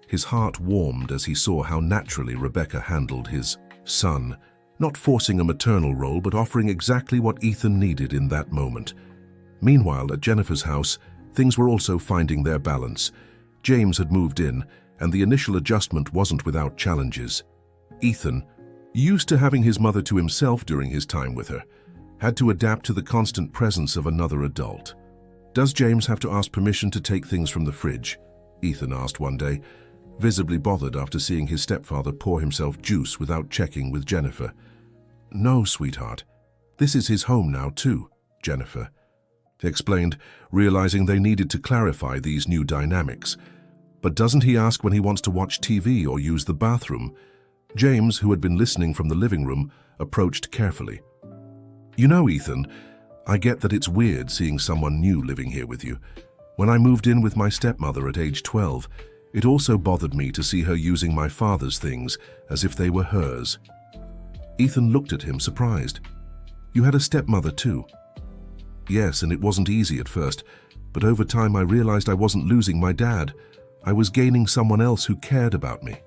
His heart warmed as he saw how naturally Rebecca handled his son, not forcing a maternal role but offering exactly what Ethan needed in that moment. Meanwhile, at Jennifer's house, things were also finding their balance. James had moved in, and the initial adjustment wasn't without challenges. Ethan, used to having his mother to himself during his time with her, had to adapt to the constant presence of another adult. "Does James have to ask permission to take things from the fridge?" Ethan asked one day, visibly bothered after seeing his stepfather pour himself juice without checking with Jennifer. "No, sweetheart. This is his home now too," Jennifer explained, realizing they needed to clarify these new dynamics. "But doesn't he ask when he wants to watch TV or use the bathroom?" James, who had been listening from the living room, approached carefully. "You know, Ethan, I get that it's weird seeing someone new living here with you. When I moved in with my stepmother at age 12, it also bothered me to see her using my father's things as if they were hers." Ethan looked at him, surprised. "You had a stepmother too?" "Yes, and it wasn't easy at first, but over time I realized I wasn't losing my dad. I was gaining someone else who cared about me."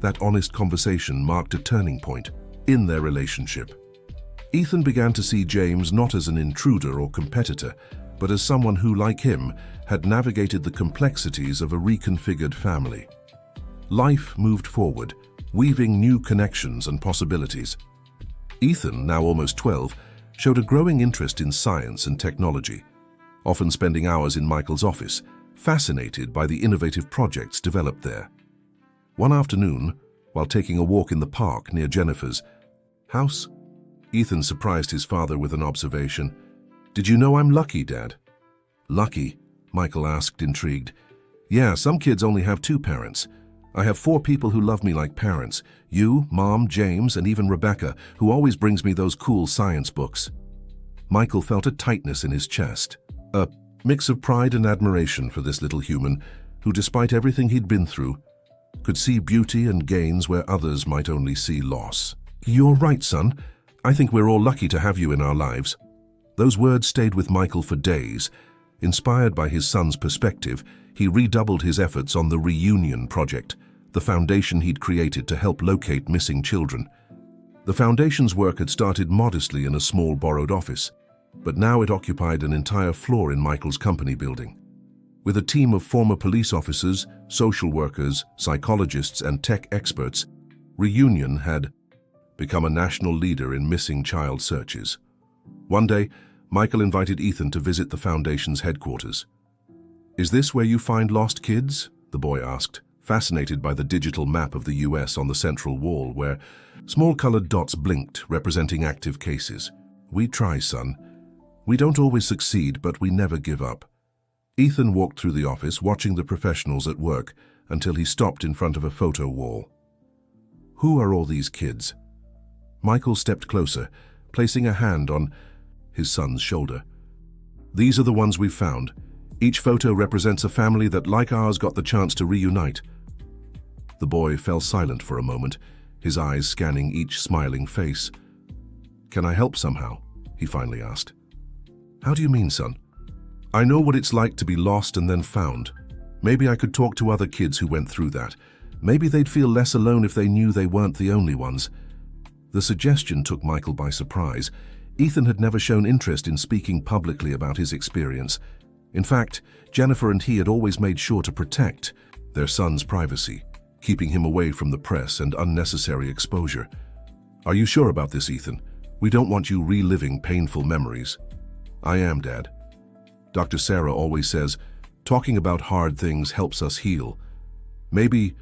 That honest conversation marked a turning point in their relationship. Ethan began to see James not as an intruder or competitor, but as someone who, like him, had navigated the complexities of a reconfigured family. Life moved forward, weaving new connections and possibilities. Ethan, now almost 12, showed a growing interest in science and technology, often spending hours in Michael's office, fascinated by the innovative projects developed there. One afternoon, while taking a walk in the park near Jennifer's house, Ethan surprised his father with an observation. "Did you know I'm lucky, Dad?" "Lucky?" Michael asked, intrigued. "Yeah, some kids only have 2 parents. I have 4 people who love me like parents. You, Mom, James, and even Rebecca, who always brings me those cool science books." Michael felt a tightness in his chest, a mix of pride and admiration for this little human who, despite everything he'd been through, could see beauty and gains where others might only see loss. "You're right, son. I think we're all lucky to have you in our lives." Those words stayed with Michael for days. Inspired by his son's perspective, he redoubled his efforts on the Reunion Project, the foundation he'd created to help locate missing children. The foundation's work had started modestly in a small borrowed office, but now it occupied an entire floor in Michael's company building. With a team of former police officers, social workers, psychologists, and tech experts, Reunion had become a national leader in missing child searches. One day, Michael invited Ethan to visit the foundation's headquarters. "Is this where you find lost kids?" the boy asked, fascinated by the digital map of the US on the central wall, where small colored dots blinked, representing active cases. "We try, son. We don't always succeed, but we never give up." Ethan walked through the office, watching the professionals at work, until he stopped in front of a photo wall. "Who are all these kids?" Michael stepped closer, placing a hand on his son's shoulder. "These are the ones we've found. Each photo represents a family that, like ours, got the chance to reunite." The boy fell silent for a moment, his eyes scanning each smiling face. "Can I help somehow?" he finally asked. "How do you mean, son?" "I know what it's like to be lost and then found. Maybe I could talk to other kids who went through that. Maybe they'd feel less alone if they knew they weren't the only ones." The suggestion took Michael by surprise. Ethan had never shown interest in speaking publicly about his experience. In fact, Jennifer and he had always made sure to protect their son's privacy, keeping him away from the press and unnecessary exposure. "Are you sure about this, Ethan? We don't want you reliving painful memories." "I am, Dad. Dr. Sarah always says, talking about hard things helps us heal. Maybe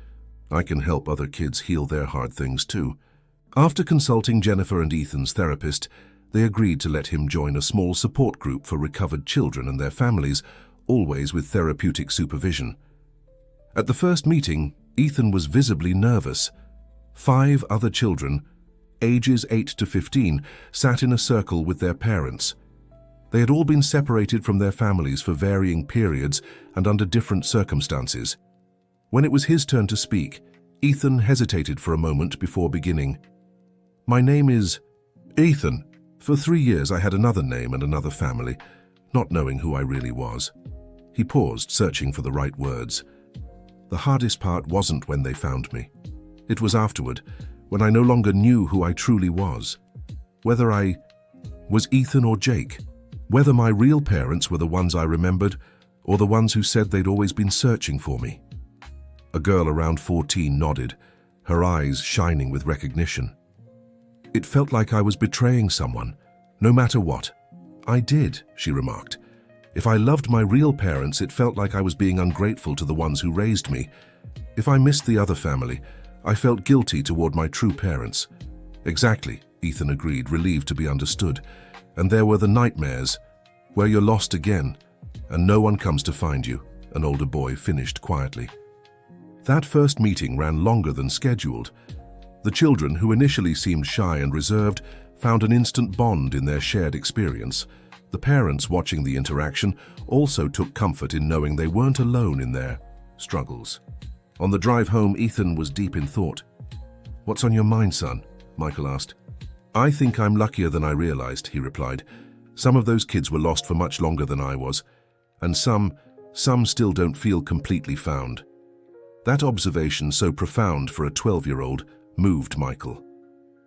I can help other kids heal their hard things too." After consulting Jennifer and Ethan's therapist, they agreed to let him join a small support group for recovered children and their families, always with therapeutic supervision. At the first meeting, Ethan was visibly nervous. 5 other children, ages 8 to 15, sat in a circle with their parents. They had all been separated from their families for varying periods and under different circumstances. When it was his turn to speak, Ethan hesitated for a moment before beginning. "My name is Ethan. For 3 years I had another name and another family, not knowing who I really was." He paused, searching for the right words. "The hardest part wasn't when they found me. It was afterward, when I no longer knew who I truly was. Whether I was Ethan or Jake, whether my real parents were the ones I remembered or the ones who said they'd always been searching for me." A girl around 14 nodded, her eyes shining with recognition. "It felt like I was betraying someone, no matter what." "I did," she remarked. "If I loved my real parents, it felt like I was being ungrateful to the ones who raised me. If I missed the other family, I felt guilty toward my true parents." "Exactly," Ethan agreed, relieved to be understood. "And there were the nightmares, where you're lost again, and no one comes to find you," an older boy finished quietly. That first meeting ran longer than scheduled. The children, who initially seemed shy and reserved, found an instant bond in their shared experience. The parents watching the interaction also took comfort in knowing they weren't alone in their struggles. On the drive home, Ethan was deep in thought. "What's on your mind, son?" Michael asked. "I think I'm luckier than I realized," he replied. "Some of those kids were lost for much longer than I was, and some still don't feel completely found." That observation, so profound for a 12-year-old, moved Michael.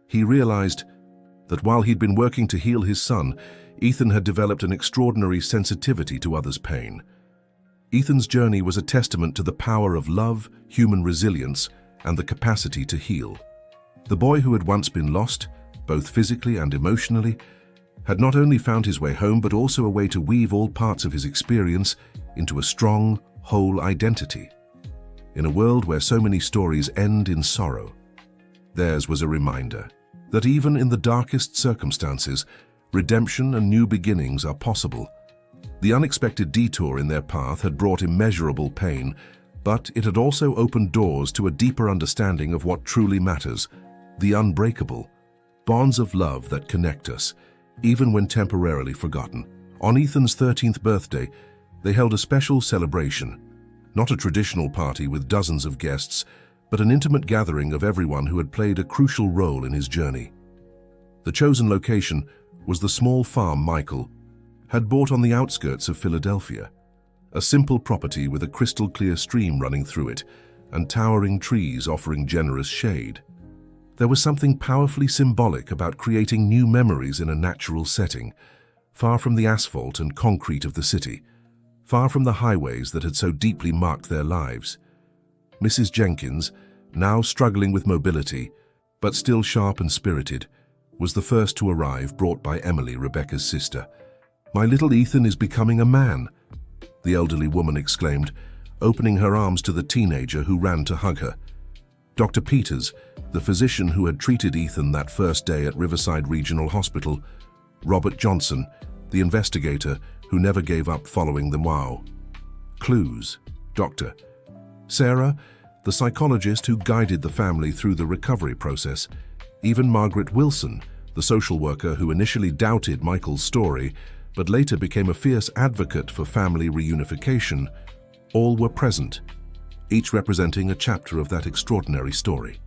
He realized that while he'd been working to heal his son, Ethan had developed an extraordinary sensitivity to others' pain. Ethan's journey was a testament to the power of love, human resilience, and the capacity to heal. The boy who had once been lost, both physically and emotionally, had not only found his way home but also a way to weave all parts of his experience into a strong, whole identity. In a world where so many stories end in sorrow, theirs was a reminder that even in the darkest circumstances, redemption and new beginnings are possible. The unexpected detour in their path had brought immeasurable pain, but it had also opened doors to a deeper understanding of what truly matters, the unbreakable bonds of love that connect us, even when temporarily forgotten. On Ethan's 13th birthday, they held a special celebration, not a traditional party with dozens of guests, but an intimate gathering of everyone who had played a crucial role in his journey. The chosen location was the small farm Michael had bought on the outskirts of Philadelphia, a simple property with a crystal-clear stream running through it and towering trees offering generous shade. There was something powerfully symbolic about creating new memories in a natural setting, far from the asphalt and concrete of the city, far from the highways that had so deeply marked their lives. Mrs. Jenkins, now struggling with mobility, but still sharp and spirited, was the first to arrive, brought by Emily, Rebecca's sister. "My little Ethan is becoming a man," the elderly woman exclaimed, opening her arms to the teenager who ran to hug her. Dr. Peters, the physician who had treated Ethan that first day at Riverside Regional Hospital, Robert Johnson, the investigator who never gave up following the WOW. Clues, Dr. Sarah, the psychologist who guided the family through the recovery process, even Margaret Wilson, the social worker who initially doubted Michael's story, but later became a fierce advocate for family reunification, all were present, each representing a chapter of that extraordinary story.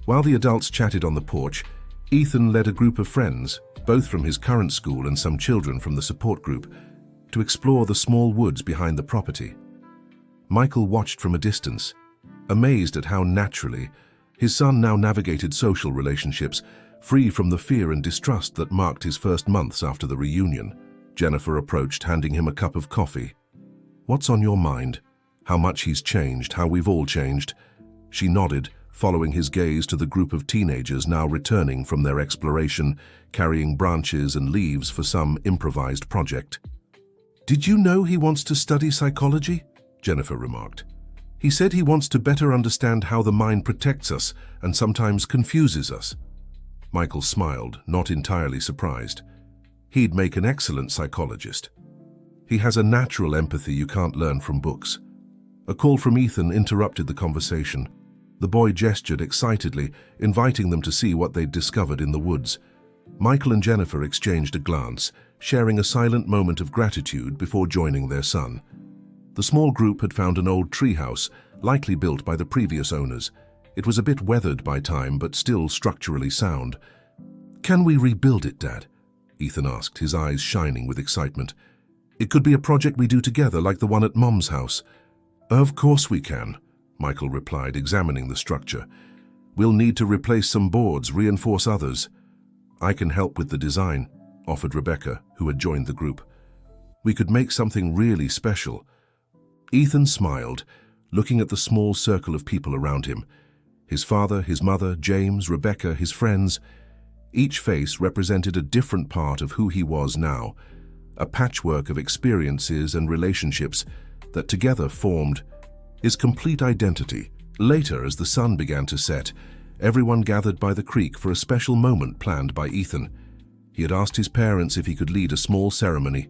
While the adults chatted on the porch, Ethan led a group of friends, both from his current school and some children from the support group, to explore the small woods behind the property. Michael watched from a distance, amazed at how naturally his son now navigated social relationships, free from the fear and distrust that marked his first months after the reunion. Jennifer approached, handing him a cup of coffee. "What's on your mind? How much he's changed, how we've all changed." She nodded, following his gaze to the group of teenagers now returning from their exploration, carrying branches and leaves for some improvised project. "Did you know he wants to study psychology?" Jennifer remarked. "He said he wants to better understand how the mind protects us and sometimes confuses us." Michael smiled, not entirely surprised. He'd make an excellent psychologist. He has a natural empathy you can't learn from books. A call from Ethan interrupted the conversation. The boy gestured excitedly, inviting them to see what they'd discovered in the woods. Michael and Jennifer exchanged a glance, sharing a silent moment of gratitude before joining their son. The small group had found an old treehouse, likely built by the previous owners. It was a bit weathered by time, but still structurally sound. "Can we rebuild it, Dad?" Ethan asked, his eyes shining with excitement. "It could be a project we do together, like the one at Mom's house." "Of course we can," Michael replied, examining the structure. "We'll need to replace some boards, reinforce others." "I can help with the design," offered Rebecca, who had joined the group. "We could make something really special." Ethan smiled, looking at the small circle of people around him. His father, his mother, James, Rebecca, his friends. Each face represented a different part of who he was now, a patchwork of experiences and relationships that together formed his complete identity. Later, as the sun began to set, everyone gathered by the creek for a special moment planned by Ethan. He had asked his parents if he could lead a small ceremony.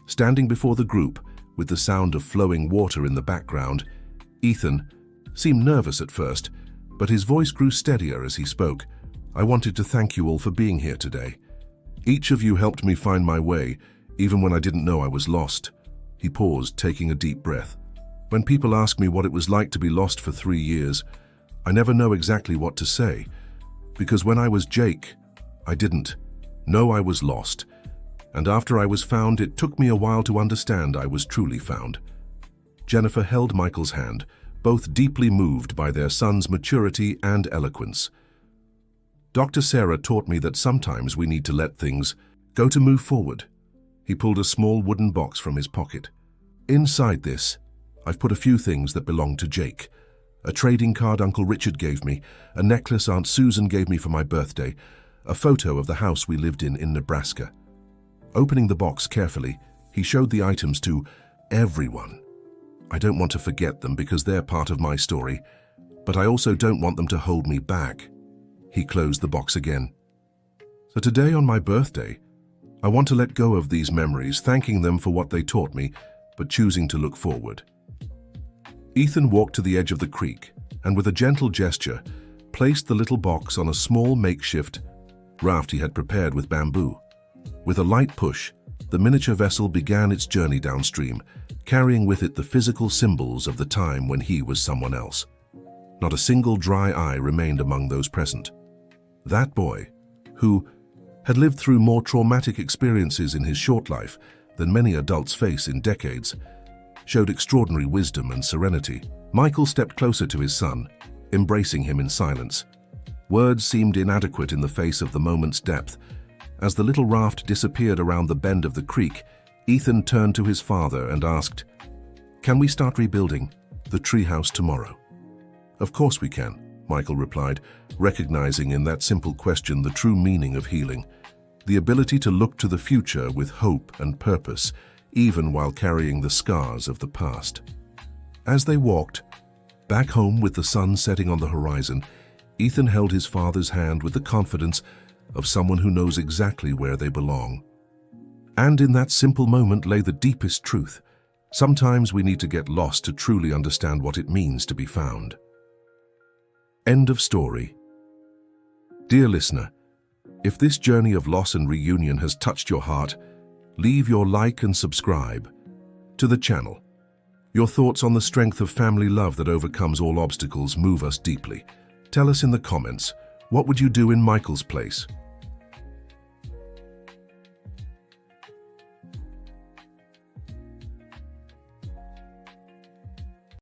Standing before the group, with the sound of flowing water in the background, Ethan seemed nervous at first, but his voice grew steadier as he spoke. "I wanted to thank you all for being here today. Each of you helped me find my way, even when I didn't know I was lost." He paused, taking a deep breath. "When people ask me what it was like to be lost for 3 years, I never know exactly what to say. Because when I was Jake, I didn't know I was lost. And after I was found, it took me a while to understand I was truly found." Jennifer held Michael's hand, both deeply moved by their son's maturity and eloquence. "Dr. Sarah taught me that sometimes we need to let things go to move forward." He pulled a small wooden box from his pocket. "Inside this, I've put a few things that belong to Jake. A trading card Uncle Richard gave me, a necklace Aunt Susan gave me for my birthday, a photo of the house we lived in Nebraska." Opening the box carefully, he showed the items to everyone. "I don't want to forget them because they're part of my story, but I also don't want them to hold me back." He closed the box again. "So today on my birthday, I want to let go of these memories, thanking them for what they taught me, but choosing to look forward." Ethan walked to the edge of the creek and with a gentle gesture, placed the little box on a small makeshift raft he had prepared with bamboo. With a light push, the miniature vessel began its journey downstream, carrying with it the physical symbols of the time when he was someone else. Not a single dry eye remained among those present. That boy, who had lived through more traumatic experiences in his short life than many adults face in decades, showed extraordinary wisdom and serenity. Michael stepped closer to his son, embracing him in silence. Words seemed inadequate in the face of the moment's depth. As the little raft disappeared around the bend of the creek, Ethan turned to his father and asked, "Can we start rebuilding the treehouse tomorrow?" "Of course we can," Michael replied, recognizing in that simple question the true meaning of healing, the ability to look to the future with hope and purpose, even while carrying the scars of the past. As they walked back home with the sun setting on the horizon, Ethan held his father's hand with the confidence of someone who knows exactly where they belong. And in that simple moment lay the deepest truth. Sometimes we need to get lost to truly understand what it means to be found. End of story. Dear listener, if this journey of loss and reunion has touched your heart, leave your like and subscribe to the channel. Your thoughts on the strength of family love that overcomes all obstacles move us deeply. Tell us in the comments, what would you do in Michael's place?